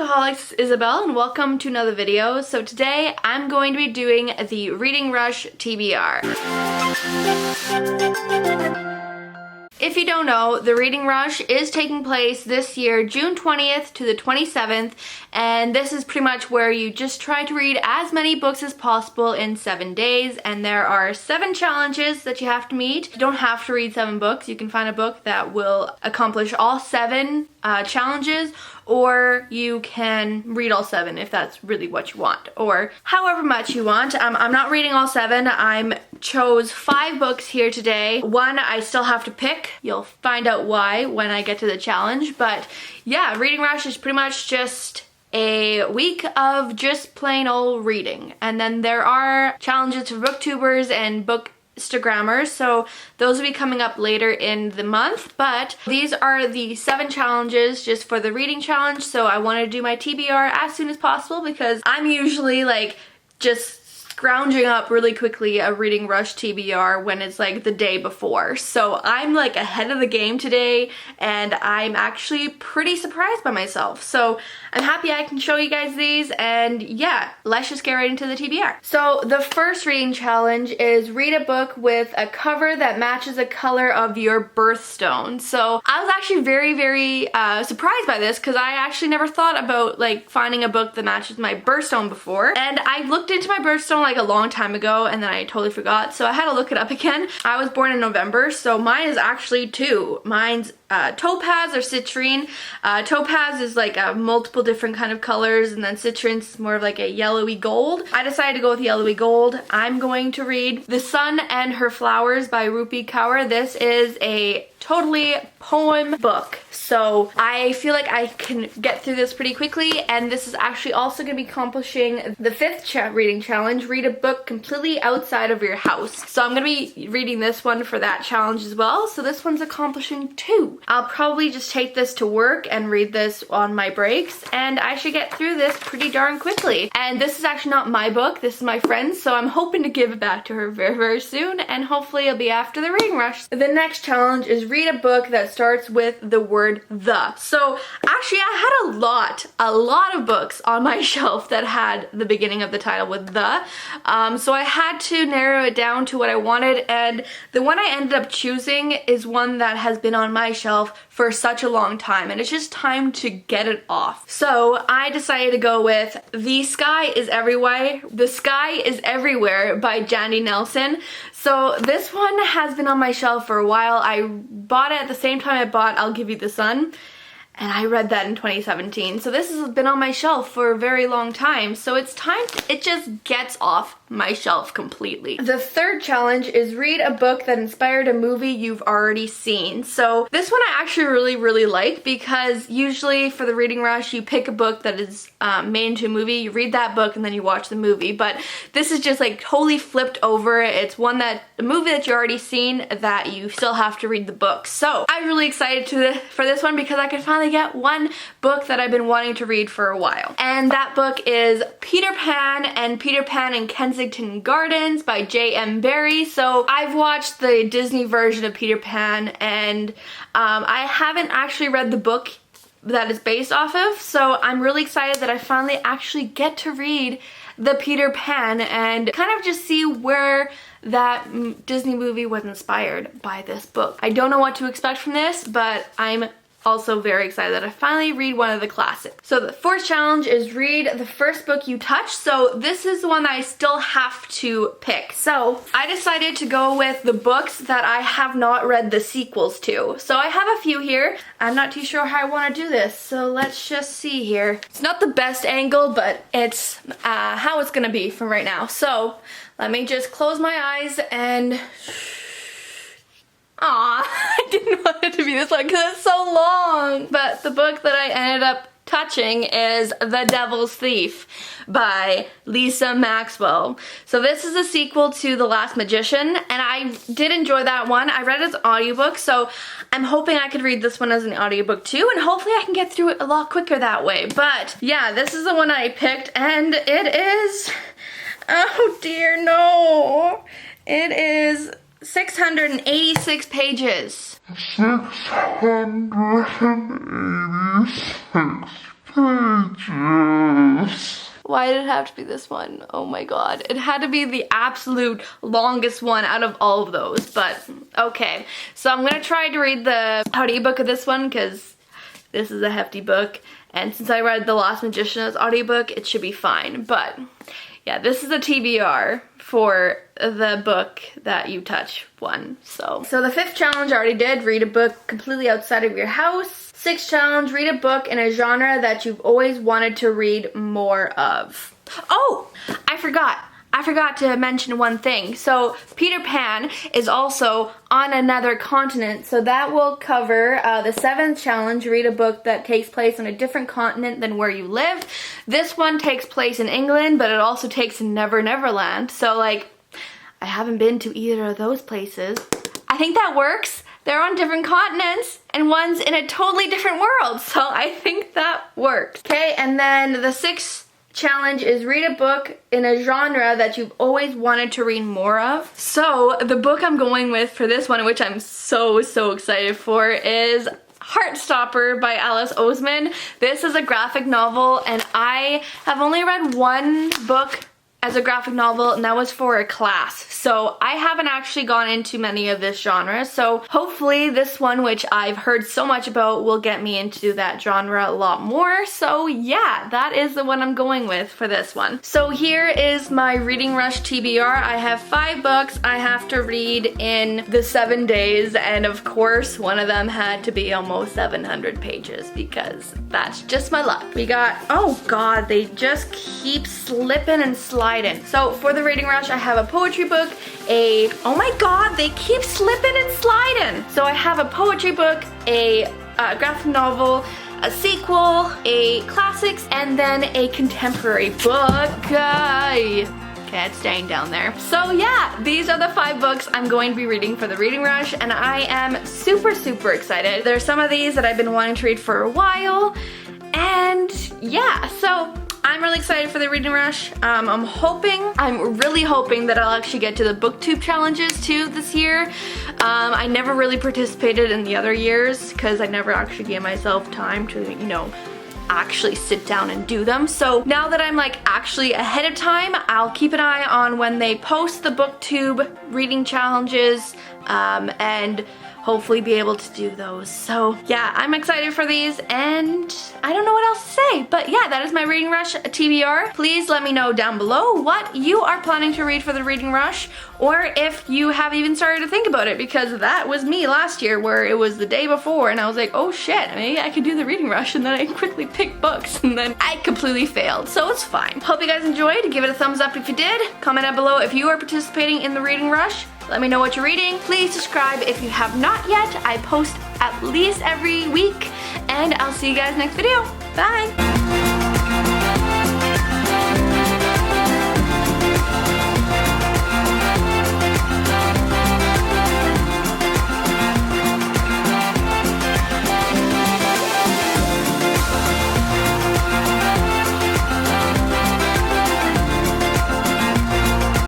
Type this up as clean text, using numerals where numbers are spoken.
Bookaholics, Isabel, and welcome to another video. So today I'm going to be doing the Reading Rush TBR. If you don't know, the Reading Rush is taking place this year, June 20th to the 27th, and this is pretty much where you just try to read as many books as possible in 7 days, and there are 7 challenges that you have to meet. You don't have to read 7 books. You can find a book that will accomplish all 7 challenges, or you can read all 7 if that's really what you want, or however much you want. I'm not reading all 7. I chose 5 books here today. One I still have to pick. You'll find out why when I get to the challenge, but yeah, Reading Rush is pretty much just a week of just plain old reading. And then there are challenges for booktubers and Instagrammers, so those will be coming up later in the month, but these are the 7 challenges just for the reading challenge. So I want to do my TBR as soon as possible because I'm usually like just scrounging up really quickly a Reading Rush TBR when it's like the day before. So I'm like ahead of the game today and I'm actually pretty surprised by myself. So I'm happy I can show you guys these, and yeah, let's just get right into the TBR. So the first reading challenge is read a book with a cover that matches the color of your birthstone. So I was actually very surprised by this because I actually never thought about like finding a book that matches my birthstone before, and I looked into my birthstone like a long time ago and then I totally forgot, so I had to look it up again. I was born in November, so mine is actually 2. Mine's topaz or citrine. Topaz is like a multiple different kind of colors, and then citrine's more of like a yellowy gold. I decided to go with yellowy gold. I'm going to read The Sun and Her Flowers by Rupi Kaur. This is a totally poem book, so I feel like I can get through this pretty quickly, and this is actually also going to be accomplishing the 5th reading challenge, read a book completely outside of your house. So I'm going to be reading this one for that challenge as well, so this one's accomplishing 2. I'll probably just take this to work and read this on my breaks, and I should get through this pretty darn quickly. And this is actually not my book, this is my friend's, so I'm hoping to give it back to her very soon, and hopefully it'll be after the Reading Rush. The next challenge is read a book that starts with the word the. So actually I had a lot of books on my shelf that had the beginning of the title with the, so I had to narrow it down to what I wanted, and the one I ended up choosing is one that has been on my shelf for such a long time, and it's just time to get it off. So I decided to go with The Sky is Everywhere. The Sky is Everywhere by Jandy Nelson. So this one has been on my shelf for a while. I bought it at the same time I bought I'll Give You the Sun, and I read that in 2017. So this has been on my shelf for a very long time. So it's time, it just gets off my shelf completely. The third challenge is read a book that inspired a movie you've already seen. So this one I actually really like, because usually for the Reading Rush you pick a book that is made into a movie, you read that book, and then you watch the movie. But this is just like totally flipped over. It's one that, a movie that you already seen that you still have to read the book. So I'm really excited for this one because I can finally get one book that I've been wanting to read for a while. And that book is Peter Pan and Peter Pan in Kensington Gardens by J.M. Barrie. So I've watched the Disney version of Peter Pan, and I haven't actually read the book that is based off of, so I'm really excited that I finally actually get to read the Peter Pan and kind of just see where that Disney movie was inspired by this book. I don't know what to expect from this, but I'm also very excited that I finally read one of the classics. So the 4th challenge is read the first book you touch. So this is the one that I still have to pick. So I decided to go with the books that I have not read the sequels to. So I have a few here. I'm not too sure how I want to do this, so let's just see here. It's not the best angle, but it's how it's gonna be from right now. So let me just close my eyes and I didn't want it to be this long because it's so long. But the book that I ended up touching is The Devil's Thief by Lisa Maxwell. So this is a sequel to The Last Magician, and I did enjoy that one. I read it as an audiobook, so I'm hoping I could read this one as an audiobook too, and hopefully I can get through it a lot quicker that way. But yeah, this is the one I picked, and it is, oh dear, no. It is 686 pages. 686 Why did it have to be this one? Oh my god. It had to be the absolute longest one out of all of those, but okay. So I'm gonna try to read the audiobook of this one because this is a hefty book. And since I read The Lost Magician as audiobook, it should be fine. But yeah, this is a TBR for the book that you touch one. So the 5th challenge I already did, read a book completely outside of your house. 6th challenge, read a book in a genre that you've always wanted to read more of. Oh, I forgot to mention one thing. So Peter Pan is also on another continent, so that will cover the 7th challenge, read a book that takes place on a different continent than where you live. This one takes place in England, but it also takes in Never Never Land. So like, I haven't been to either of those places. I think that works. They're on different continents and one's in a totally different world, so I think that works. Okay, and then the 6th challenge is read a book in a genre that you've always wanted to read more of. So the book I'm going with for this one, which I'm so excited for, is Heartstopper by Alice Oseman. This is a graphic novel, and I have only read one book as a graphic novel, and that was for a class. So I haven't actually gone into many of this genre, so hopefully this one, which I've heard so much about, will get me into that genre a lot more. So yeah, that is the one I'm going with for this one. So here is my Reading Rush TBR. I have 5 books I have to read in the 7 days, and of course one of them had to be almost 700 pages because that's just my luck. We got, oh god, they just keep slipping and sliding. So for the Reading Rush, I have a poetry book, oh my god, they keep slipping and sliding. So I have a poetry book, a graphic novel, a sequel, a classics, and then a contemporary book. Okay, it's staying down there. So yeah, these are the 5 books I'm going to be reading for the Reading Rush, and I am super excited. There's some of these that I've been wanting to read for a while, and yeah, so I'm really excited for the Reading Rush. I'm really hoping that I'll actually get to the Booktube challenges too this year. I never really participated in the other years because I never actually gave myself time to, you know, actually sit down and do them. So now that I'm like actually ahead of time, I'll keep an eye on when they post the Booktube reading challenges and hopefully be able to do those. So yeah, I'm excited for these, and I don't know what else to say, but yeah, that is my Reading Rush TBR. Please let me know down below what you are planning to read for the Reading Rush, or if you have even started to think about it, because that was me last year where it was the day before and I was like, oh shit, maybe I could do the Reading Rush, and then I quickly picked books and then I completely failed, so it's fine. Hope you guys enjoyed. Give it a thumbs up if you did. Comment down below if you are participating in the Reading Rush. Let me know what you're reading. Please subscribe if you have not yet. I post at least every week, and I'll see you guys next video. Bye!